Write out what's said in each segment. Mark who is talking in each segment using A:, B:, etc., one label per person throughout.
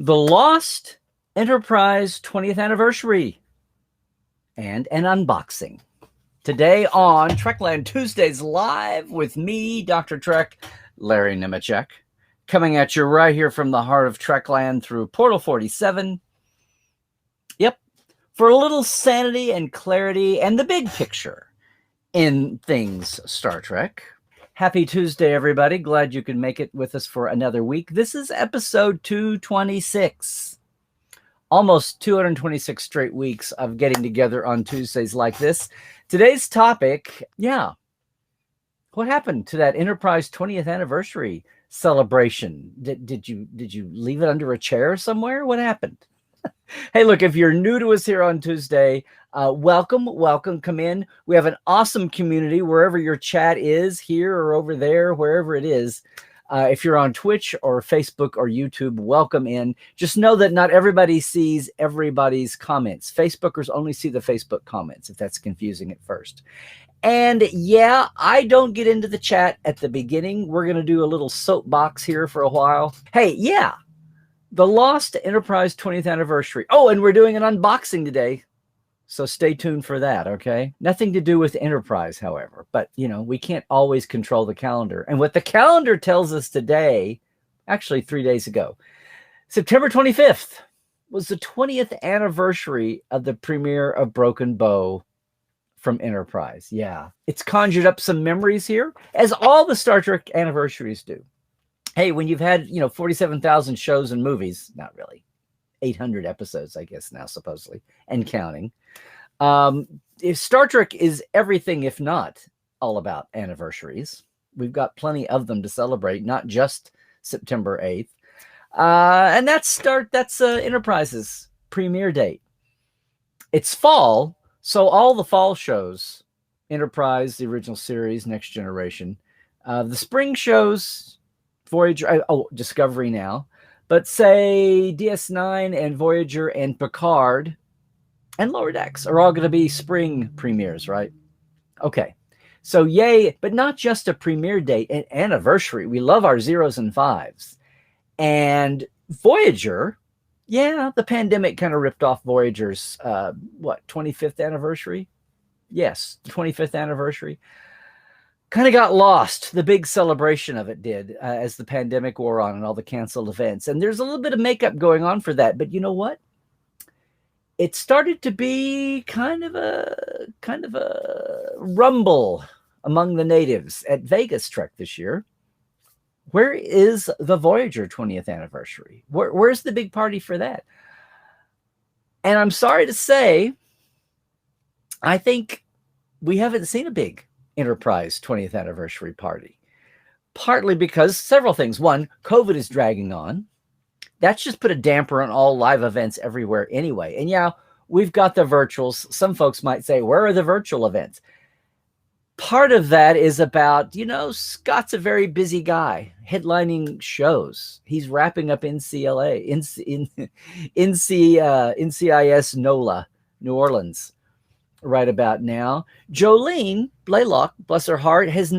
A: The Lost Enterprise 20th anniversary and an unboxing. Today on Trekland Tuesdays Live with me, Dr. Trek, Larry Nemecek, coming at you right here from the heart of Trekland through Portal 47. Yep, for a little sanity and clarity and the big picture in things Star Trek. Happy Tuesday, everybody. Glad you could make it with us for another week. This is episode 226. Almost 226 straight weeks of getting together on Tuesdays like this. Today's topic, what happened to that Enterprise 20th anniversary celebration? Did you leave it under a chair somewhere? What happened? Hey, look, if you're new to us here on Tuesday, welcome. Come in. We have an awesome community wherever your chat is, here or over there, wherever it is. If you're on Twitch or Facebook or YouTube, welcome in. Just know that not everybody sees everybody's comments. Facebookers only see the Facebook comments, if that's confusing at first. And yeah, I don't get into the chat at the beginning. We're going to do a little soapbox here for a while. Hey, yeah. The Lost Enterprise 20th anniversary. Oh, and we're doing an unboxing today. So stay tuned for that, okay? Nothing to do with Enterprise, however. But, we can't always control the calendar. And what the calendar tells us today, actually 3 days ago, September 25th, was the 20th anniversary of the premiere of Broken Bow from Enterprise. Yeah, it's conjured up some memories here, as all the Star Trek anniversaries do. Hey, when you've had, 47,000 shows and movies, not really, 800 episodes, I guess now, supposedly, and counting. If Star Trek is everything, if not all about anniversaries, we've got plenty of them to celebrate, not just September 8th. And that's Enterprise's premiere date. It's fall, so all the fall shows, Enterprise, the original series, Next Generation, the spring shows, Voyager, Discovery now, but say DS9 and Voyager and Picard and Lower Decks are all going to be spring premieres, right? Okay, so yay, but not just a premiere date, an anniversary. We love our zeros and fives. And Voyager, yeah, the pandemic kind of ripped off Voyager's, 25th anniversary? Yes, 25th anniversary. Kind of got lost. The big celebration of it did as the pandemic wore on and all the canceled events. And there's a little bit of makeup going on for that. But you know what? It started to be kind of a rumble among the natives at Vegas Trek this year. Where is the Voyager 20th anniversary? Where's the big party for that? And I'm sorry to say, I think we haven't seen a big Enterprise 20th anniversary party, partly because several things. One, COVID is dragging on. That's just put a damper on all live events everywhere anyway. And yeah, we've got the virtuals. Some folks might say, where are the virtual events? Part of that is about, Scott's a very busy guy headlining shows. He's wrapping up NCIS NOLA, New Orleans, right about now. Jolene Blaylock, bless her heart, has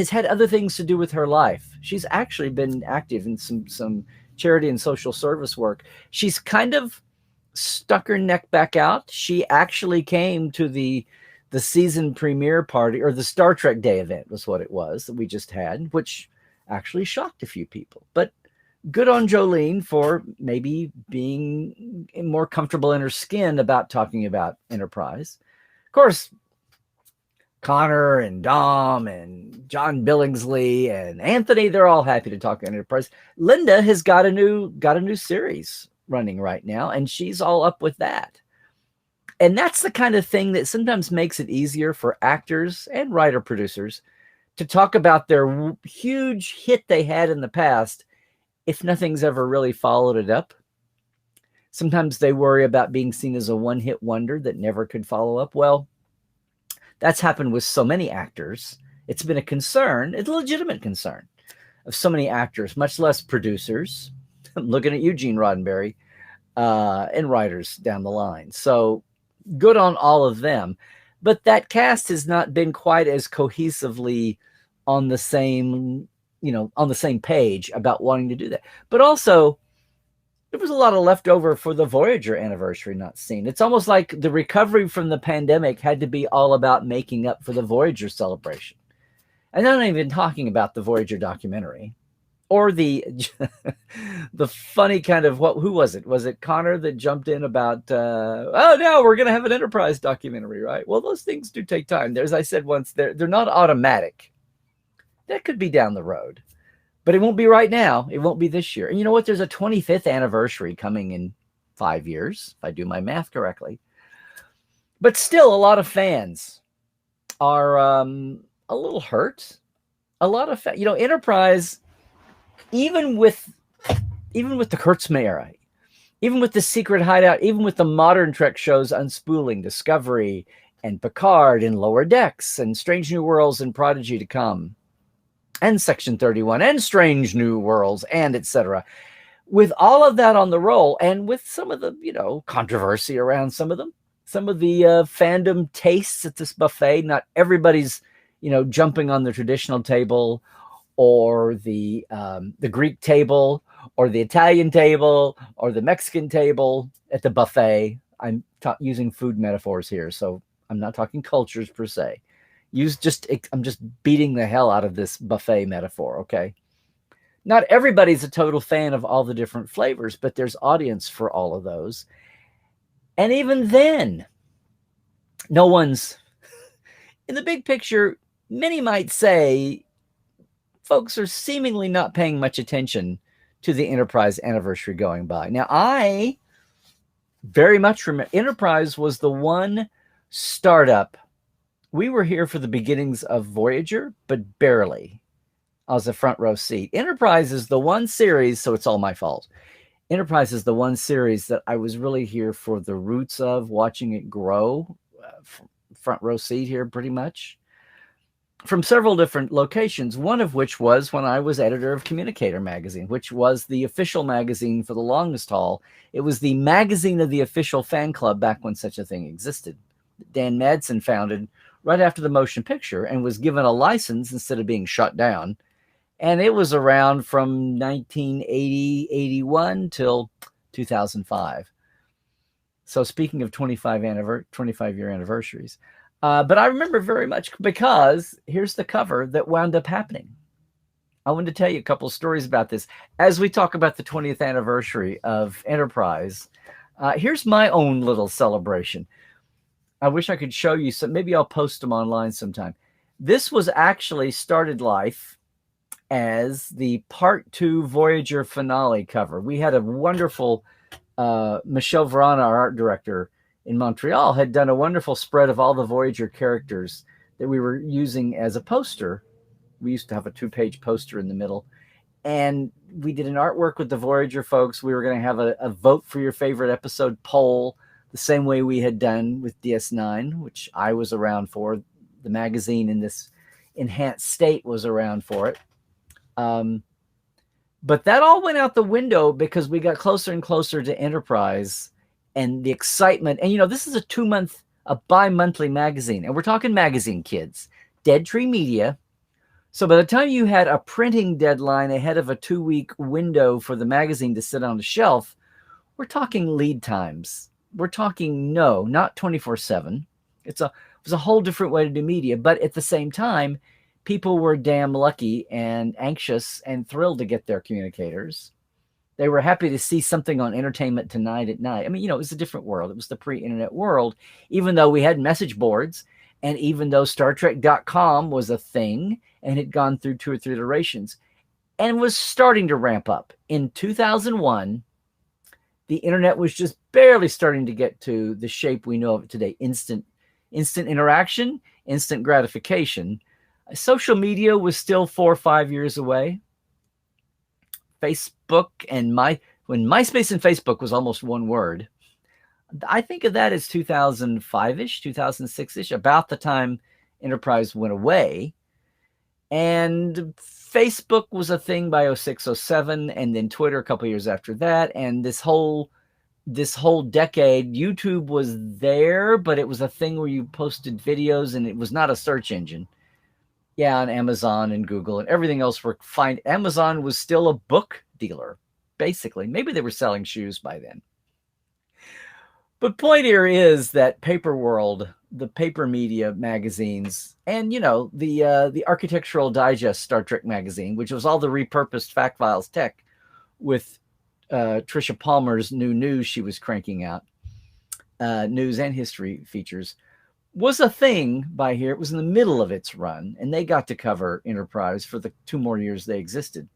A: had other things to do with her life. She's actually been active in some charity and social service work. She's kind of stuck her neck back out. She actually came to the season premiere party, or the Star Trek Day event was what it was that we just had, which actually shocked a few people. But good on Jolene for maybe being more comfortable in her skin about talking about Enterprise. Of course, Connor and Dom and John Billingsley and Anthony, they're all happy to talk Enterprise. Linda has got a new series running right now, and she's all up with that. And that's the kind of thing that sometimes makes it easier for actors and writer producers to talk about their huge hit they had in the past if nothing's ever really followed it up. Sometimes they worry about being seen as a one-hit wonder that never could follow up. Well, that's happened with so many actors. It's been a concern, it's a legitimate concern of so many actors, much less producers. I'm looking at you, Gene Roddenberry, and writers down the line. So good on all of them. But that cast has not been quite as cohesively on the same page about wanting to do that. But also, there was a lot of leftover for the Voyager anniversary not seen. It's almost like the recovery from the pandemic had to be all about making up for the Voyager celebration. And I'm not even talking about the Voyager documentary or the the funny kind of who was it? Was it Connor that jumped in about oh no, we're going to have an Enterprise documentary, right? Well, those things do take time. As I said once, they're not automatic. That could be down the road. But it won't be right now. It won't be this year. And you know what? There's a 25th anniversary coming in 5 years, if I do my math correctly. But still, a lot of fans are a little hurt. A lot of Enterprise, even with the Kurtzman era, even with the Secret Hideout, even with the modern Trek shows Unspooling, Discovery, and Picard, and Lower Decks, and Strange New Worlds, and Prodigy to come, and Section 31, and Strange New Worlds, and etc. With all of that on the roll, and with some of the, controversy around some of them, some of the fandom tastes at this buffet, not everybody's, jumping on the traditional table or the Greek table or the Italian table or the Mexican table at the buffet. I'm using food metaphors here, so I'm not talking cultures per se. I'm just beating the hell out of this buffet metaphor, okay? Not everybody's a total fan of all the different flavors, but there's audience for all of those. And even then, no one's, in the big picture, many might say, folks are seemingly not paying much attention to the Enterprise anniversary going by. Now, I very much remember, Enterprise was the one startup. We were here for the beginnings of Voyager, but barely. I was a front row seat. Enterprise is the one series, so it's all my fault. Enterprise is the one series that I was really here for the roots of, watching it grow, front row seat here pretty much, from several different locations, one of which was when I was editor of Communicator magazine, which was the official magazine for the longest haul. It was the magazine of the official fan club back when such a thing existed. Dan Madsen founded right after the motion picture and was given a license instead of being shut down. And it was around from 1980, 81 till 2005. So speaking of 25-year anniversaries. But I remember very much because here's the cover that wound up happening. I wanted to tell you a couple of stories about this. As we talk about the 20th anniversary of Enterprise, here's my own little celebration. I wish I could show you some. Maybe I'll post them online sometime. This was actually started life as the Part 2 Voyager finale cover. We had a wonderful, Michelle Verana, our art director in Montreal, had done a wonderful spread of all the Voyager characters that we were using as a poster. We used to have a 2-page poster in the middle. And we did an artwork with the Voyager folks. We were going to have a vote for your favorite episode poll, the same way we had done with DS9, which I was around for. The magazine in this enhanced state was around for it. But that all went out the window because we got closer and closer to Enterprise and the excitement. And, this is a bi-monthly magazine. And we're talking magazine, kids. Dead Tree Media. So by the time you had a printing deadline ahead of a 2-week window for the magazine to sit on the shelf, we're talking lead times. We're talking not 24/7. It was a whole different way to do media. But at the same time, people were damn lucky and anxious and thrilled to get their communicators. They were happy to see something on Entertainment Tonight at night. I mean, it was a different world. It was the pre-internet world, even though we had message boards and even though StarTrek.com was a thing and had gone through 2 or 3 iterations and was starting to ramp up. In 2001, the internet was just barely starting to get to the shape we know of it today. Instant interaction, instant gratification. Social media was still 4 or 5 years away. Facebook and when MySpace and Facebook was almost one word. I think of that as 2005-ish, 2006-ish, about the time Enterprise went away. And Facebook was a thing by 06, 07, and then Twitter a couple years after that. And this whole decade, YouTube was there, but it was a thing where you posted videos and it was not a search engine. Yeah, on Amazon and Google and everything else were fine. Amazon was still a book dealer. basically. Maybe they were selling shoes by then. But point here is that Paper World, the paper media magazines, and the Architectural Digest Star Trek magazine, which was all the repurposed fact files tech with Tricia Palmer's new news she was cranking out, news and history features, was a thing by here. It was in the middle of its run, and they got to cover Enterprise for the 2 more years they existed.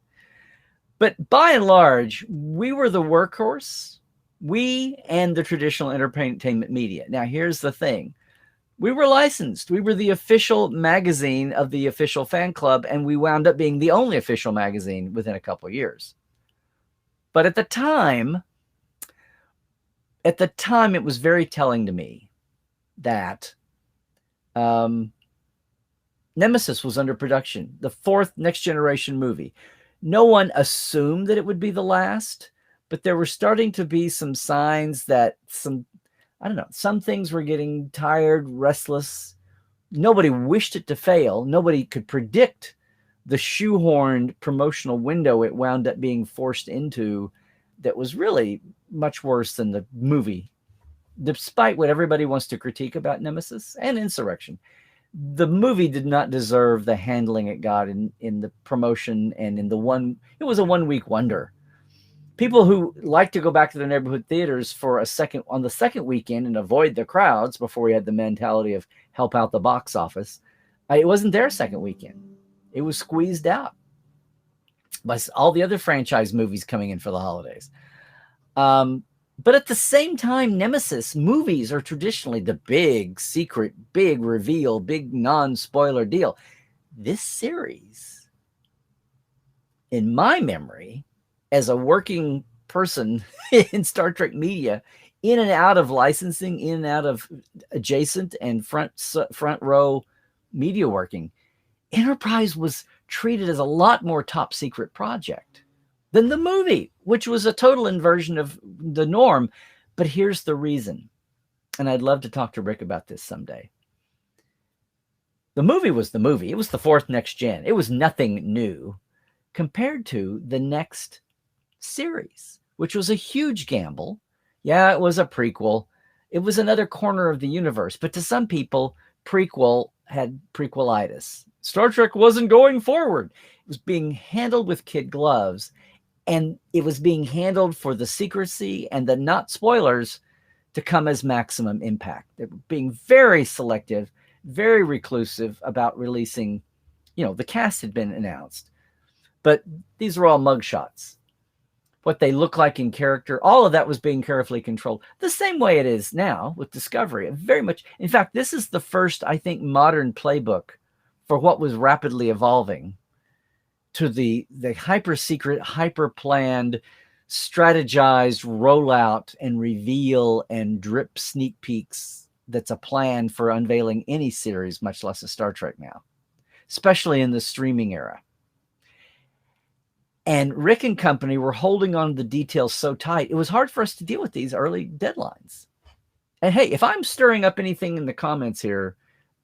A: But by and large, we were the workhorse, we and the traditional entertainment media. Now, here's the thing. We were licensed. We were the official magazine of the official fan club, and we wound up being the only official magazine within a couple of years. But at the time, it was very telling to me that Nemesis was under production, the 4th Next Generation movie. No one assumed that it would be the last, but there were starting to be some signs that some things were getting tired, restless. Nobody wished it to fail. Nobody could predict the shoehorned promotional window it wound up being forced into that was really much worse than the movie. Despite what everybody wants to critique about Nemesis and Insurrection, the movie did not deserve the handling it got in the promotion and it was a 1-week wonder. People who like to go back to their neighborhood theaters on the second weekend and avoid the crowds before we had the mentality of help out the box office, it wasn't their second weekend. It was squeezed out by all the other franchise movies coming in for the holidays. But at the same time, Nemesis movies are traditionally the big secret, big reveal, big non-spoiler deal. This series, in my memory, as a working person in Star Trek media, in and out of licensing, in and out of adjacent and front row media working, Enterprise was treated as a lot more top secret project than the movie, which was a total inversion of the norm. But here's the reason, and I'd love to talk to Rick about this someday. The movie was the movie. It was the 4th Next Gen. It was nothing new compared to the next series, which was a huge gamble. Yeah, it was a prequel. It was another corner of the universe. But to some people, prequel had prequelitis. Star Trek wasn't going forward. It was being handled with kid gloves, and it was being handled for the secrecy and the not spoilers to come as maximum impact. They were being very selective, very reclusive about releasing, the cast had been announced, but these were all mugshots. What they look like in character, all of that was being carefully controlled. The same way it is now with Discovery. Very much. In fact, this is the first, I think, modern playbook for what was rapidly evolving to the hyper secret, hyper planned, strategized rollout and reveal and drip sneak peeks. That's a plan for unveiling any series, much less a Star Trek now, especially in the streaming era. And Rick and company were holding on to the details so tight, it was hard for us to deal with these early deadlines. And hey, if I'm stirring up anything in the comments here,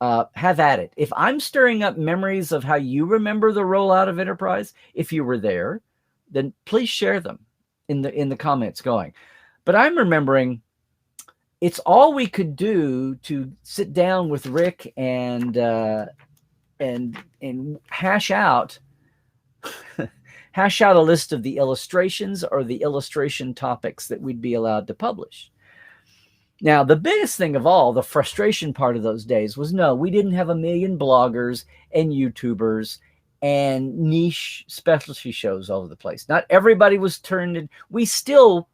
A: have at it. If I'm stirring up memories of how you remember the rollout of Enterprise, if you were there, then please share them in the comments going. But I'm remembering it's all we could do to sit down with Rick and hash out a list of the illustrations or the illustration topics that we'd be allowed to publish. Now, the biggest thing of all, the frustration part of those days was, no, we didn't have a million bloggers and YouTubers and niche specialty shows all over the place. Not everybody was turned in. We still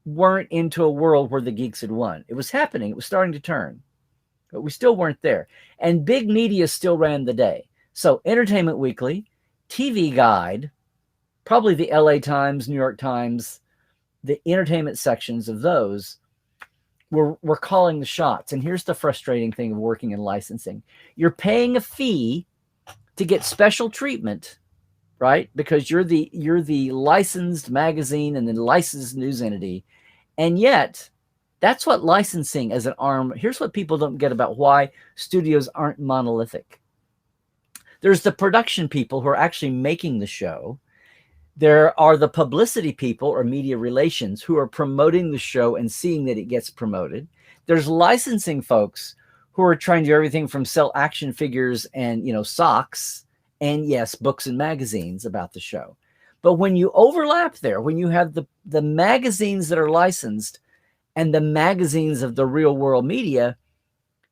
A: weren't into a world where the geeks had won. It was happening. It was starting to turn. But we still weren't there. And big media still ran the day. So Entertainment Weekly, TV Guide, probably the LA Times, New York Times, the entertainment sections of those were calling the shots. And here's the frustrating thing of working in licensing. You're paying a fee to get special treatment, right? Because you're the licensed magazine and the licensed news entity. And yet, that's what licensing as an arm, here's what people don't get about why studios aren't monolithic. There's the production people who are actually making the show. There are the publicity people or media relations who are promoting the show and seeing that it gets promoted. There's licensing folks who are trying to do everything from sell action figures and, socks and, yes, books and magazines about the show. But when you overlap there, when you have the magazines that are licensed and the magazines of the real world media,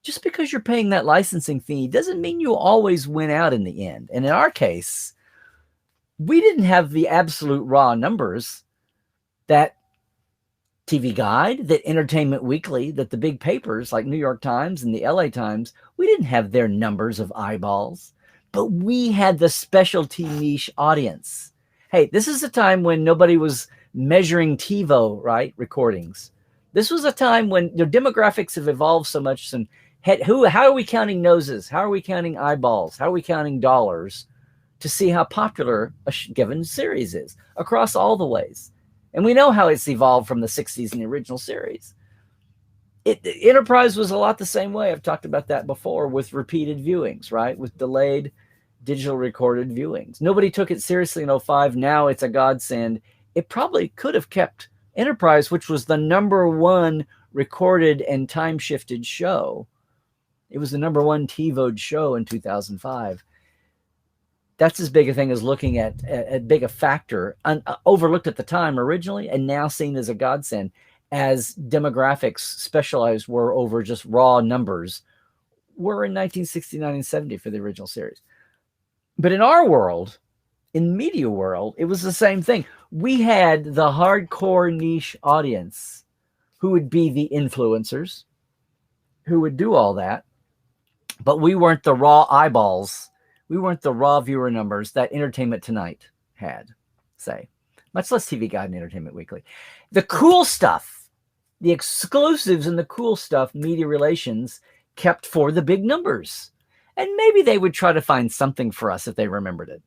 A: just because you're paying that licensing fee doesn't mean you always win out in the end. And in our case, we didn't have the absolute raw numbers that TV Guide, that Entertainment Weekly, that the big papers like New York Times and the LA Times, we didn't have their numbers of eyeballs, but we had the specialty niche audience. Hey, this is a time when nobody was measuring TiVo, right? Recordings. This was a time when the demographics have evolved so much. And how are we counting noses? How are we counting eyeballs? How are we counting dollars to see how popular a given series is across all the ways? And we know how it's evolved from the 60s and the original series. Enterprise was a lot the same way. I've talked about that before with repeated viewings, right? With delayed digital recorded viewings. Nobody took it seriously in 2005. Now it's a godsend. It probably could have kept Enterprise, which was the #1 recorded and time-shifted show. It was the #1 TiVo'd show in 2005. That's as big a thing as looking at big a factor, overlooked at the time originally, and now seen as a godsend, as demographics specialized were over just raw numbers were in 1969 and 70 for the original series. But in our world, in media world, it was the same thing. We had the hardcore niche audience who would be the influencers, who would do all that, but we weren't the raw eyeballs. We weren't the raw viewer numbers that Entertainment Tonight had, say, much less TV Guide and Entertainment Weekly. The cool stuff, the exclusives and the cool stuff, media relations kept for the big numbers. And maybe they would try to find something for us if they remembered it.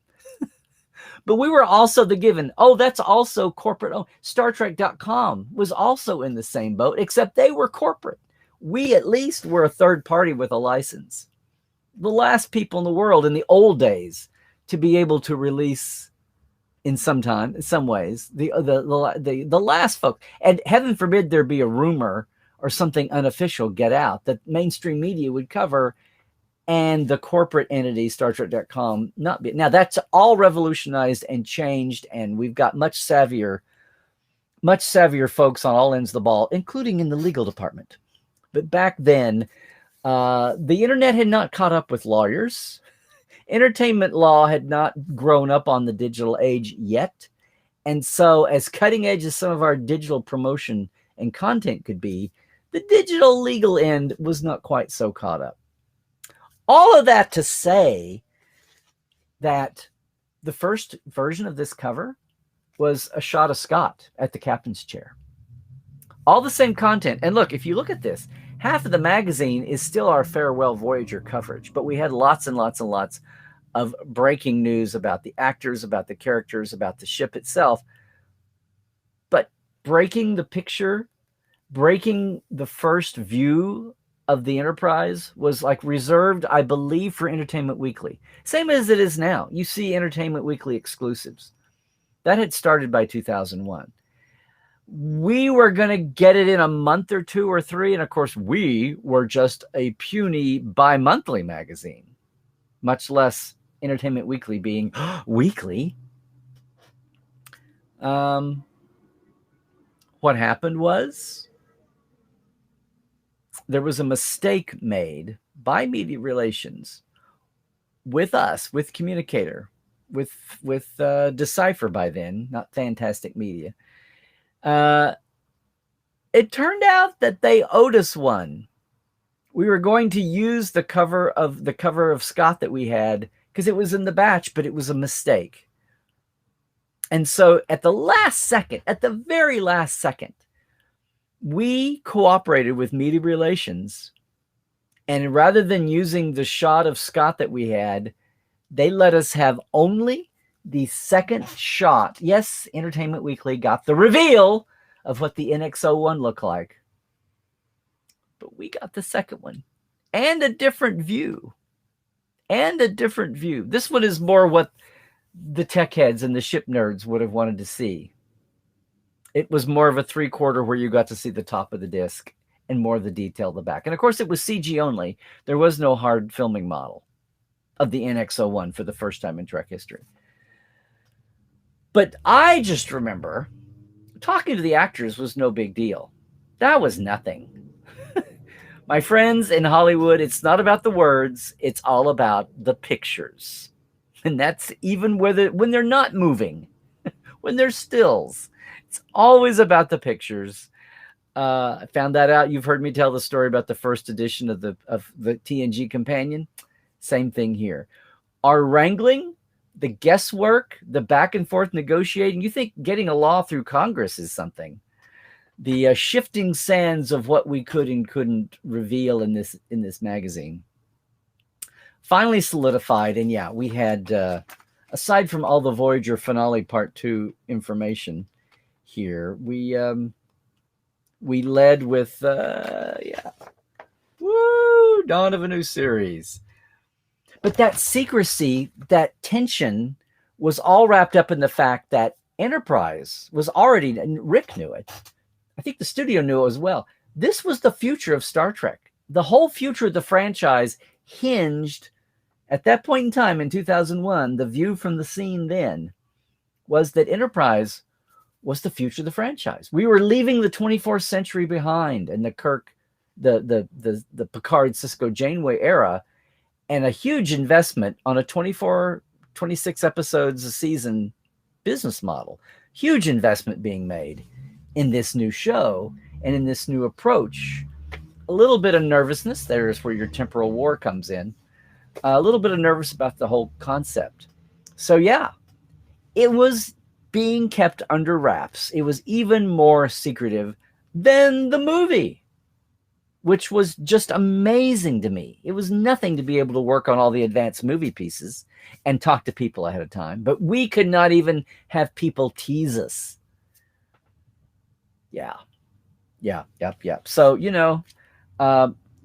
A: But we were also the given. Oh, that's also corporate. Oh, StarTrek.com was also in the same boat, except they were corporate. We at least were a third party with a license. The last people in the world in the old days to be able to release in some ways, the last folk. And heaven forbid there be a rumor or something unofficial get out that mainstream media would cover, and the corporate entity, StarTrek.com, not be. Now, that's all revolutionized and changed, and we've got much savvier folks on all ends of the ball, including in the legal department. But back then, the internet had not caught up with lawyers. Entertainment law had not grown up on the digital age yet. And so, as cutting edge as some of our digital promotion and content could be, the digital legal end was not quite so caught up. All of that to say that the first version of this cover was a shot of Scott at the captain's chair. All the same content. And look, if you look at this, half of the magazine is still our Farewell Voyager coverage, but we had lots and lots and lots of breaking news about the actors, about the characters, about the ship itself. But breaking the picture, breaking the first view of the Enterprise was like reserved, I believe, for Entertainment Weekly. Same as it is now. You see Entertainment Weekly exclusives. That had started by 2001. We were going to get it in a month or 2 or 3. And of course, we were just a puny bi-monthly magazine, much less Entertainment Weekly being weekly. What happened was there was a mistake made by media relations with us, with Communicator, with Decipher by then, not Fantastic Media. It turned out that they owed us one. We were going to use the cover of Scott that we had because it was in the batch, but it was a mistake. And so at the very last second, we cooperated with media relations, and rather than using the shot of Scott that we had, they let us have only the second shot. Yes, Entertainment Weekly got the reveal of what the NX-01 looked like, but we got the second one and a different view. This one is more what the tech heads and the ship nerds would have wanted to see. It was more of a 3/4 where you got to see the top of the disc and more of the detail of the back. And of course, it was CG only. There was no hard filming model of the NX-01 for the first time in Trek history. But I just remember talking to the actors was no big deal. That was nothing. My friends in Hollywood, it's not about the words, it's all about the pictures. And that's even when they're not moving, when they're stills. It's always about the pictures. I found that out. You've heard me tell the story about the first edition of the TNG Companion. Same thing here. Our wrangling, the guesswork, the back and forth negotiating. You think getting a law through Congress is something. The shifting sands of what we could and couldn't reveal in this magazine finally solidified. And yeah, we had, aside from all the Voyager finale part 2 information here, we led with dawn of a new series. But that secrecy, that tension was all wrapped up in the fact that Enterprise was already, and Rick knew it, I think the studio knew it as well, this was the future of Star Trek. The whole future of the franchise hinged, at that point in time in 2001, the view from the scene then was that Enterprise was the future of the franchise. We were leaving the 24th century behind, and the Kirk, the Picard, Sisko, Janeway era, and a huge investment on a 26 episodes a season business model. Huge investment being made in this new show and in this new approach. A little bit of nervousness. There's where your temporal war comes in. A little bit of nervous about the whole concept. So yeah, it was being kept under wraps. It was even more secretive than the movie, which was just amazing to me. It was nothing to be able to work on all the advanced movie pieces and talk to people ahead of time, but we could not even have people tease us. Yeah. So,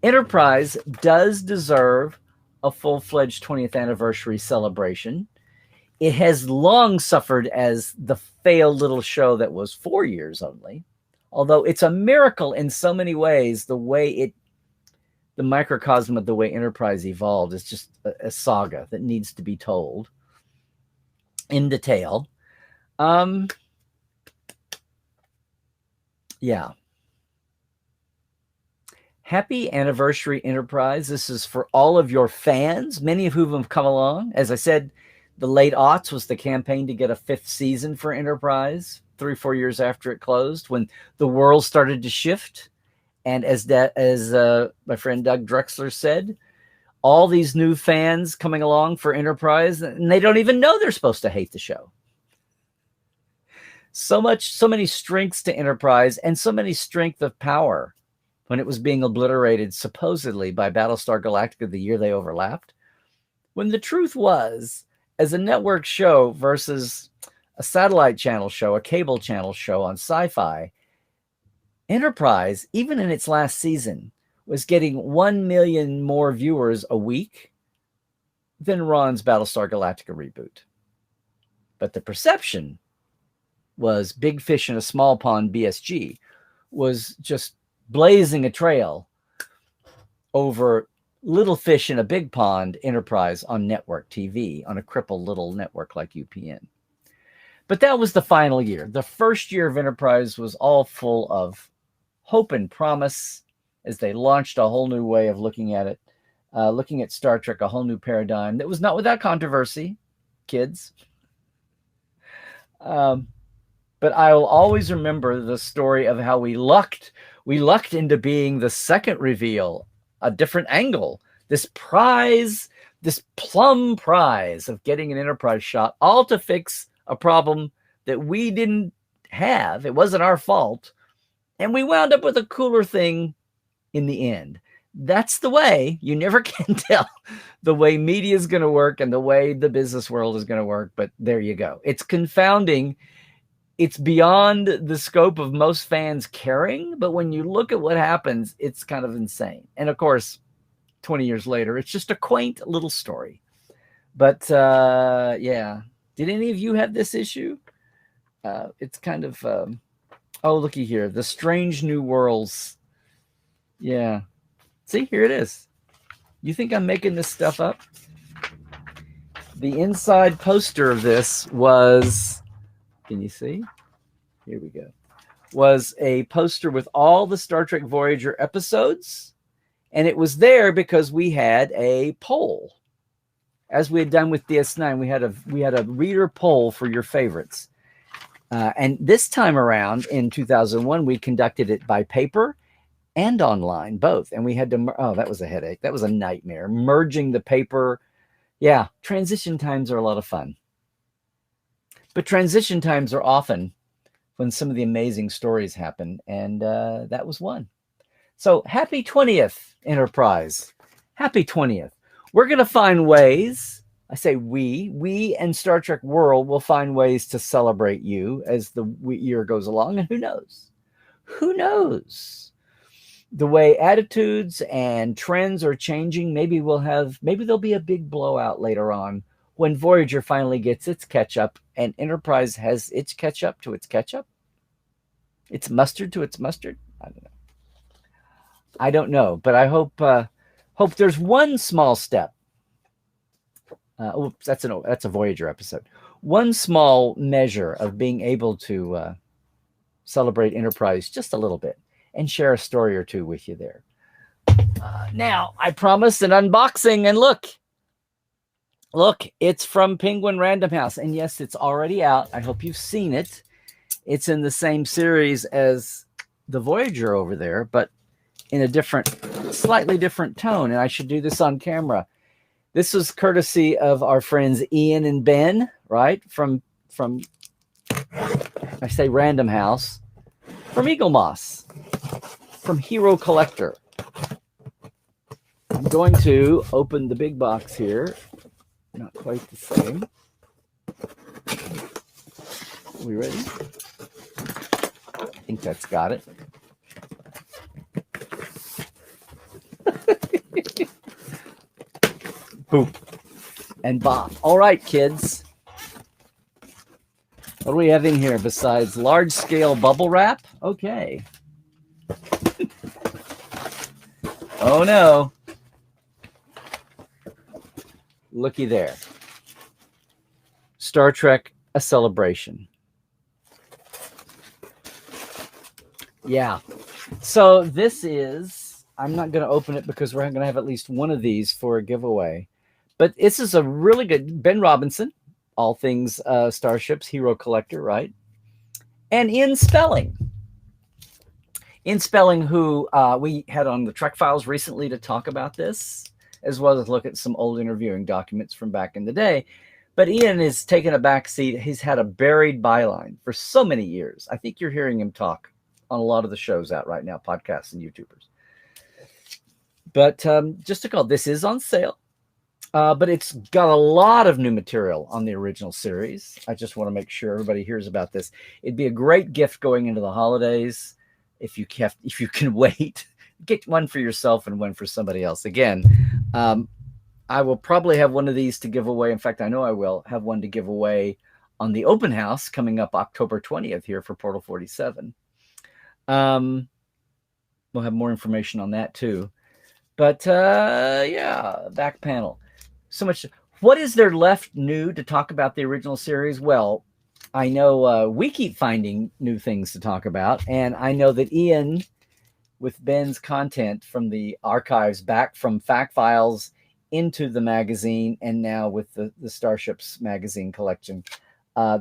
A: Enterprise does deserve a full-fledged 20th anniversary celebration. It has long suffered as the failed little show that was 4 years only, although it's a miracle in so many ways. The microcosm of the way Enterprise evolved is just a saga that needs to be told in detail. Yeah. Happy anniversary, Enterprise. This is for all of your fans, many of whom have come along. As I said, the late aughts was the campaign to get a 5th season for Enterprise, 3 or 4 years after it closed, when the world started to shift. And as my friend Doug Drexler said, all these new fans coming along for Enterprise, and they don't even know they're supposed to hate the show. So many strengths to Enterprise, and so many strength of power when it was being obliterated supposedly by Battlestar Galactica the year they overlapped. When the truth was, as a network show versus a satellite channel show, a cable channel show on Sci-Fi, Enterprise, even in its last season, was getting 1 million more viewers a week than Ron's Battlestar Galactica reboot. But the perception was Big Fish in a Small Pond, BSG, was just blazing a trail over Little Fish in a Big Pond, Enterprise on network TV, on a crippled little network like UPN. But that was the final year. The first year of Enterprise was all full of hope and promise as they launched a whole new way of looking at it, looking at Star Trek, a whole new paradigm that was not without controversy, kids. But I will always remember the story of how we lucked into being the second reveal, a different angle, this prize, this plum prize of getting an Enterprise shot, all to fix a problem that we didn't have. It wasn't our fault. And we wound up with a cooler thing in the end. That's the way. You never can tell the way media is going to work and the way the business world is going to work. But there you go. It's confounding. It's beyond the scope of most fans caring. But when you look at what happens, it's kind of insane. And of course, 20 years later, it's just a quaint little story. But yeah, Did any of you have this issue? It's kind of, oh, looky here. The Strange New Worlds. Yeah. See, here it is. You think I'm making this stuff up? The inside poster of this was, can you see? Here we go. Was a poster with all the Star Trek Voyager episodes. And it was there because we had a poll. As we had done with DS9, we had a reader poll for your favorites. And this time around in 2001, we conducted it by paper and online, both. And we had to, oh, that was a headache. That was a nightmare. Merging the paper. Yeah, transition times are a lot of fun. But transition times are often when some of the amazing stories happen. And that was one. So happy 20th, Enterprise. Happy 20th. We're going to find ways. I say we and Star Trek World will find ways to celebrate you as the year goes along. And who knows? Who knows? The way attitudes and trends are changing, maybe there'll be a big blowout later on when Voyager finally gets its catch up and Enterprise has its catch up to its catch up. Its mustard to its mustard. I don't know, but I hope there's one small step. Oops, that's a Voyager episode. One small measure of being able to celebrate Enterprise just a little bit and share a story or two with you there. Now, I promised an unboxing, and look, it's from Penguin Random House. And yes, it's already out. I hope you've seen it. It's in the same series as the Voyager over there, but in a slightly different tone. And I should do this on camera. This is courtesy of our friends Ian and Ben, right? From I say Random House, from Eagle Moss, from Hero Collector. I'm going to open the big box here. Not quite the same. Are we ready? I think that's got it. Boop. And bop. All right, kids. What do we have in here besides large-scale bubble wrap? Okay. Oh, no. Looky there. Star Trek, A Celebration. Yeah. So this is, I'm not going to open it because we're going to have at least one of these for a giveaway. But this is a really good, Ben Robinson, all things Starships, Hero Collector, right? And Ian Spelling. Ian Spelling, who we had on the Trek Files recently to talk about this, as well as look at some old interviewing documents from back in the day. But Ian has taken a back seat. He's had a buried byline for so many years. I think you're hearing him talk on a lot of the shows out right now, podcasts and YouTubers. But just to call, this is on sale. But it's got a lot of new material on the original series. I just want to make sure everybody hears about this. It'd be a great gift going into the holidays if you can wait. Get one for yourself and one for somebody else. Again, I will probably have one of these to give away. In fact, I know I will have one to give away on the open house coming up October 20th here for Portal 47. We'll have more information on that too. But yeah, back panel. So much. What is there left new to talk about the original series? Well, I know we keep finding new things to talk about. And I know that Ian, with Ben's content from the archives back from Fact Files into the magazine, and now with the Starships magazine collection,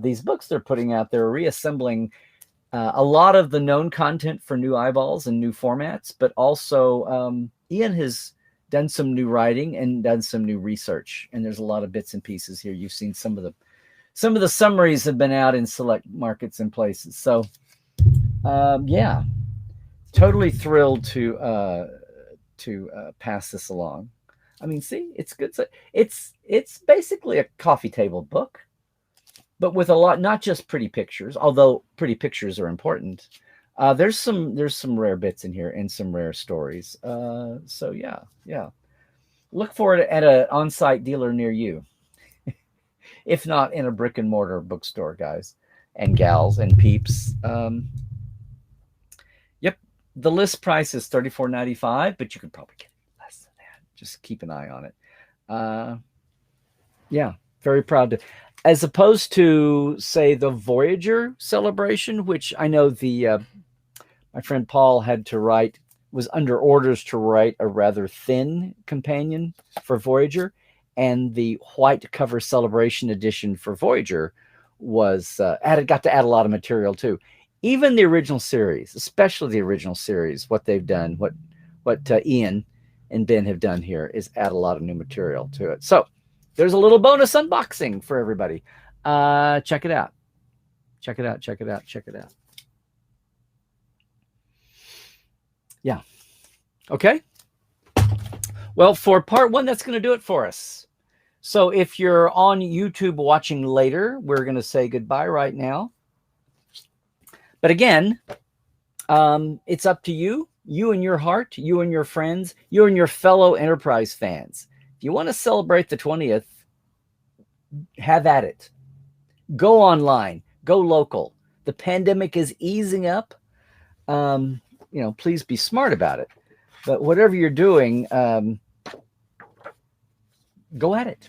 A: these books they're putting out, they're reassembling a lot of the known content for new eyeballs and new formats, but also Ian has done some new writing and done some new research, and there's a lot of bits and pieces here. You've seen some of the summaries have been out in select markets and places. So yeah, totally thrilled to pass this along. I mean, see, it's good. So it's basically a coffee table book, but with a lot, not just pretty pictures, although pretty pictures are important. There's some rare bits in here and some rare stories. So yeah. Look for it at an on-site dealer near you. if not in a brick and mortar bookstore, guys and gals and peeps. Yep, the list price is $34.95, but you could probably get less than that. Just keep an eye on it. Yeah, very proud to. As opposed to, say, the Voyager celebration, which I know my friend Paul was under orders to write a rather thin companion for Voyager, and the white cover celebration edition for Voyager was got to add a lot of material too. Even the original series, especially the original series, what they've done, what Ian and Ben have done here is add a lot of new material to it. So there's a little bonus unboxing for everybody. Check it out. Check it out. Check it out. Check it out. Yeah. Okay. Well, for part one, that's going to do it for us. So if you're on YouTube watching later, we're going to say goodbye right now. But again, it's up to you, you and your heart, you and your friends, you and your fellow Enterprise fans. If you want to celebrate the 20th, have at it. Go online, go local. The pandemic is easing up. Please be smart about it. But whatever you're doing, go at it.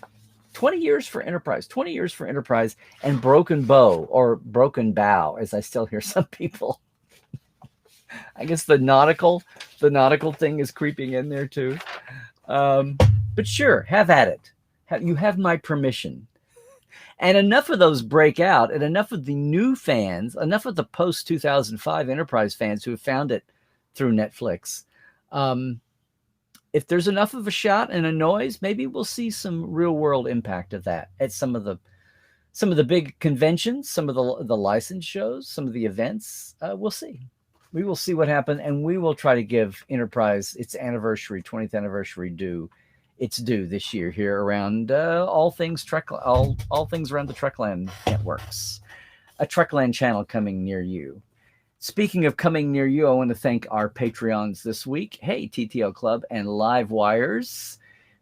A: 20 years for Enterprise, 20 years for Enterprise, and broken bow or broken bow, as I still hear some people. I guess the nautical thing is creeping in there too. But sure, have at it. You have my permission. And enough of those break out, and enough of the new fans, enough of the post-2005 Enterprise fans who have found it through Netflix. If there's enough of a shot and a noise, maybe we'll see some real-world impact of that at some of the big conventions, some of the licensed shows, some of the events. We'll see. We will see what happens, and we will try to give Enterprise its 20th anniversary due. It's due this year here around all things Trekland, all things around the Trekland networks. A Trekland channel coming near you. Speaking of coming near you, I want to thank our Patreons this week. Hey, TTO Club and Live Wires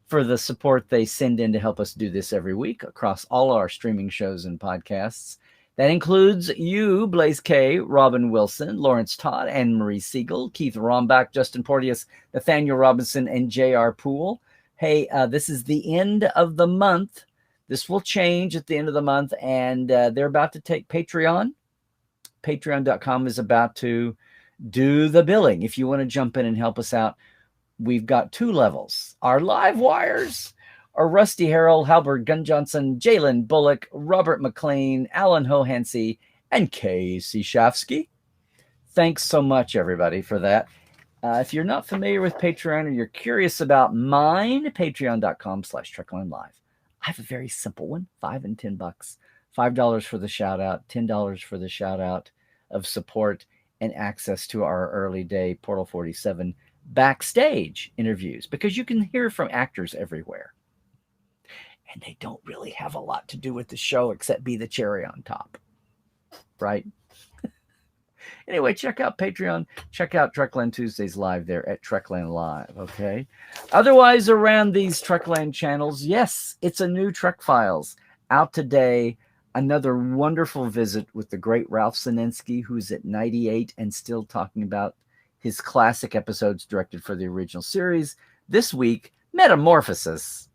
A: for the support they send in to help us do this every week across all our streaming shows and podcasts. That includes you, Blaze K, Robin Wilson, Lawrence Todd, Anne Marie Siegel, Keith Rombach, Justin Porteous, Nathaniel Robinson, and J.R. Poole. Hey, this is the end of the month. This will change at the end of the month, and they're about to take Patreon. Patreon.com is about to do the billing. If you want to jump in and help us out, we've got two levels. Our Live Wires are Rusty Harrell, Halbert Gunn Johnson, Jalen Bullock, Robert McLean, Alan Hohansey, and Casey Shafsky. Thanks so much, everybody, for that. If you're not familiar with Patreon or you're curious about mine, patreon.com/TreklandLive. I have a very simple one, $5 and $10. $5 for the shout out, $10 for the shout out of support and access to our early day Portal 47 backstage interviews, because you can hear from actors everywhere. And they don't really have a lot to do with the show except be the cherry on top. Right? Anyway, check out Patreon. Check out Trekland Tuesdays live there at Trekland Live, okay? Otherwise, around these Trekland channels, yes, it's a new Trek Files out today. Another wonderful visit with the great Ralph Sinensky, who's at 98 and still talking about his classic episodes directed for the original series. This week, Metamorphosis,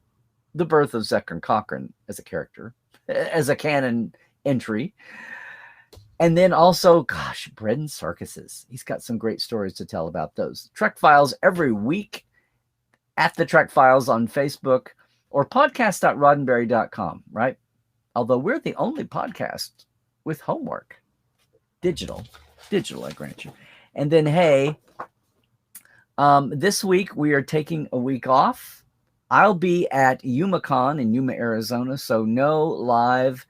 A: the birth of Zekran Cochrane as a character, as a canon entry. And then also, Brendan Circuses. He's got some great stories to tell about those. Trek Files every week at the Trek Files on Facebook or podcast.roddenberry.com, right? Although we're the only podcast with homework. Digital, I grant you. And then, hey, this week we are taking a week off. I'll be at YumaCon in Yuma, Arizona, so no live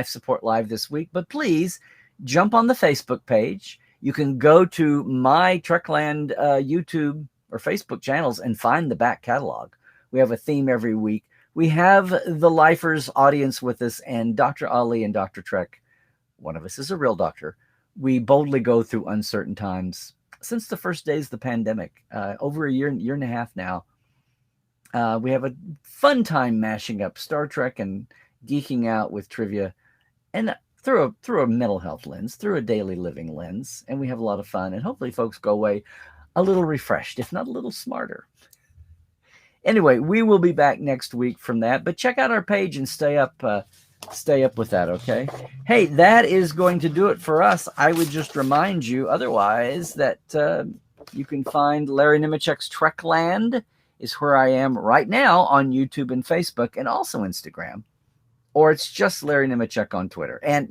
A: support live this week. But please jump on the Facebook page. You can go to my Trekland YouTube or Facebook channels and find the back catalog. We have a theme every week. We have the Lifers audience with us, and Dr. Ali and Dr. Trek. One of us is a real doctor. We boldly go through uncertain times since the first days of the pandemic, over a year and a half now. We have a fun time mashing up Star Trek and geeking out with trivia, and through a mental health lens, through a daily living lens, and we have a lot of fun, and hopefully folks go away a little refreshed, if not a little smarter. Anyway, we will be back next week from that, but check out our page and stay up with that, okay? Hey, that is going to do it for us. I would just remind you otherwise that you can find Larry Nemecek's Trekland is where I am right now on YouTube and Facebook and also Instagram. Or it's just Larry Nemecek on Twitter. And,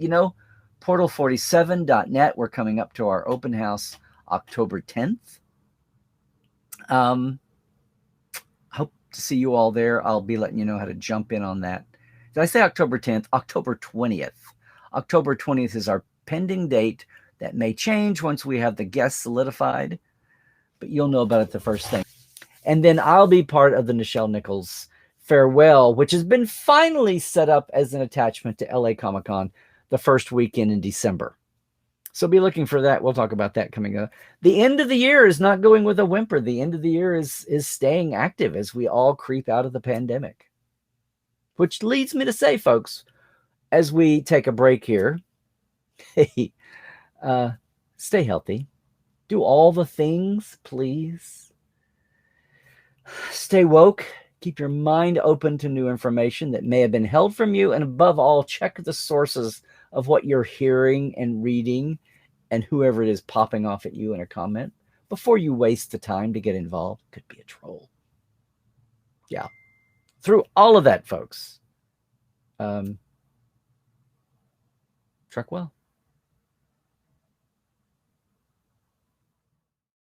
A: portal47.net, we're coming up to our open house October 10th. Hope to see you all there. I'll be letting you know how to jump in on that. Did I say October 10th? October 20th. October 20th is our pending date. That may change once we have the guests solidified, but you'll know about it the first thing. And then I'll be part of the Nichelle Nichols Farewell, which has been finally set up as an attachment to LA Comic-Con the first weekend in December. So be looking for that. We'll talk about that coming up. The end of the year is not going with a whimper. The end of the year is staying active as we all creep out of the pandemic. Which leads me to say, folks, as we take a break here, hey, stay healthy. Do all the things, please. Stay woke. Keep your mind open to new information that may have been held from you. And above all, check the sources of what you're hearing and reading and whoever it is popping off at you in a comment before you waste the time to get involved. Could be a troll. Yeah. Through all of that, folks, trek well.